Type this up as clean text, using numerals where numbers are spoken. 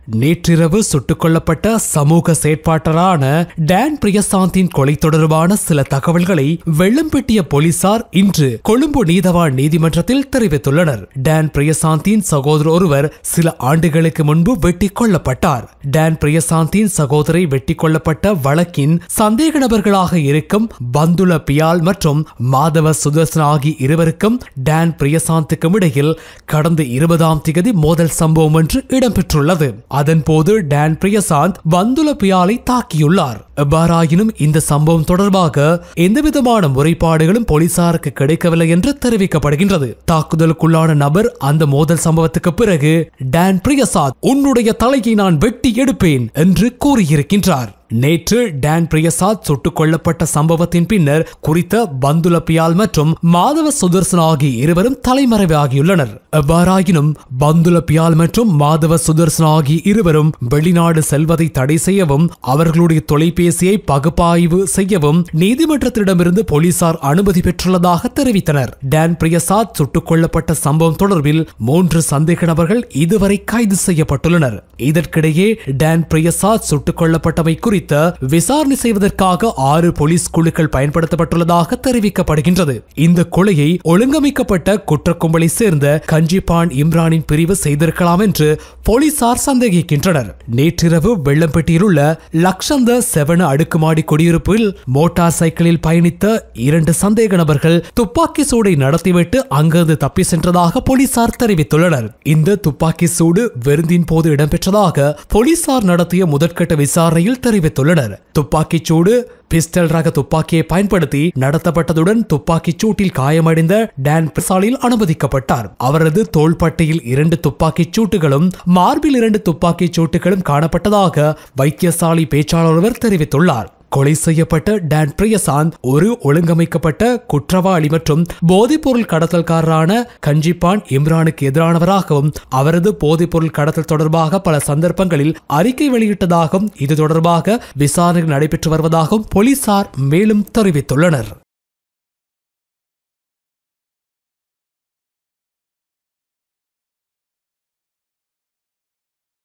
நேற்றிரவு சுட்டுக் கொல்லப்பட்ட சமூக செயற்பாட்டரான டான் பிரியசாந்தின் கொலை தொடர்பான சில தகவல்களை வெள்ளம்பெட்டிய போலீசார் இன்று கொழும்பு நீதவான் நீதிமன்றத்தில் தெரிவித்துள்ளனர். டான் பிரியசாந்தின் சகோதரர் ஒருவர் சில ஆண்டுகளுக்கு முன்பு வெட்டி கொல்லப்பட்டார். டான் பிரியசாந்தின் சகோதரை வெட்டி கொல்லப்பட்ட வழக்கின் சந்தேக நபர்களாக இருக்கும் பந்துல பியால் மற்றும் மாதவ சுதர்சன் ஆகிய இருவருக்கும் டான் பிரியசாந்துக்கும் இடையில் கடந்த 20ஆம் தேதி மோதல் சம்பவம் ஒன்று இடம்பெற்றுள்ளது. அதன்போது டான் பிரியசாந்த் பந்துல பியாலை தாக்கியுள்ளார். எவ்வாறாயினும் இந்த சம்பவம் தொடர்பாக எந்தவிதமான முறைப்பாடுகளும் போலீசாருக்கு கிடைக்கவில்லை என்று தெரிவிக்கப்படுகின்றது. தாக்குதலுக்குள்ளான நபர் அந்த மோதல் சம்பவத்துக்கு பிறகு டான் பிரியசாந்த் உன்னுடைய தலையை நான் வெட்டி எடுப்பேன் என்று கூறியிருக்கின்றார். நேற்று டான் பிரியசாந்த் சுட்டுக் கொல்லப்பட்ட சம்பவத்தின் பின்னர் குறித்த பந்துல பியால் மற்றும் மாதவ சுதர்சன் ஆகிய இருவரும் தலைமறைவாகியுள்ளனர். எவ்வாறாயினும் பந்துல பியால் மற்றும் மாதவ சுதர்சன் ஆகிய இருவரும் வெளிநாடு செல்வதை தடை செய்யவும் அவர்களுடைய தொலைபேசியை பகுப்பாய்வு செய்யவும் நீதிமன்றத்திடமிருந்து போலீசார் அனுமதி பெற்றுள்ளதாக தெரிவித்தனர். டான் பிரியசாந்த் சுட்டுக் கொல்லப்பட்ட சம்பவம் தொடர்பில் 3 சந்தேக நபர்கள் இதுவரை கைது செய்யப்பட்டுள்ளனர். இதற்கிடையே டான் பிரியசாந்த் சுட்டுக் கொல்லப்பட்டமை குறித்து விசாரணை செய்வதற்காக 6 போலீஸ் குழுக்கள் பயன்படுத்தப்பட்டுள்ளதாக தெரிவிக்கப்படுகின்றது. இந்த கொலையை ஒழுங்கமைக்கப்பட்ட குற்ற கும்பலை சேர்ந்த கஞ்சிபான் இம்ரானின் பிரிவு செய்திருக்கலாம் என்று போலீசார் சந்தேகிக்கின்றனர். நேற்றிரவு வெள்ளம்பெட்டியில் உள்ள லக்ஷந்த 7 அடுக்குமாடி குடியிருப்பில் மோட்டார் சைக்கிளில் பயணித்த 2 சந்தேக நபர்கள் துப்பாக்கி சூடை நடத்திவிட்டு அங்கிருந்து தப்பி சென்றதாக போலீசார் தெரிவித்துள்ளனர். இந்த துப்பாக்கி சூடு விருந்தின் போது இடம்பெற்றதாக போலீசார் நடத்திய முதற்கட்ட விசாரணையில் தெரிவித்துள்ளனர். துப்பாக்கிச் சூடு பிஸ்டல் ரக துப்பாக்கியை பயன்படுத்தி நடத்தப்பட்டதுடன் துப்பாக்கிச் சூட்டில் காயமடைந்த டான் பிரியசாந்தில் அனுமதிக்கப்பட்டார். அவரது தோள்பட்டையில் 2 துப்பாக்கிச் சூட்டுகளும் மார்பில் 2 துப்பாக்கிச் சூட்டுகளும் காணப்பட்டதாக வைத்தியசாலை பேச்சாளர் ஒருவர் தெரிவித்துள்ளார். கொலை செய்யப்பட்ட டான் பிரியசாந்த் ஒரு ஒழுங்கமைக்கப்பட்ட குற்றவாளி மற்றும் போதைப்பொருள் கடத்தல்காரரான கஞ்சிபான் இம்ரானுக்கு எதிரானவராகவும் அவரது போதைப்பொருள் கடத்தல் தொடர்பாக பல சந்தர்ப்பங்களில் அறிக்கை வெளியிட்டதாகவும் இது தொடர்பாக விசாரணை நடைபெற்று வருவதாகவும் போலீசார் மேலும் தெரிவித்துள்ளனர்.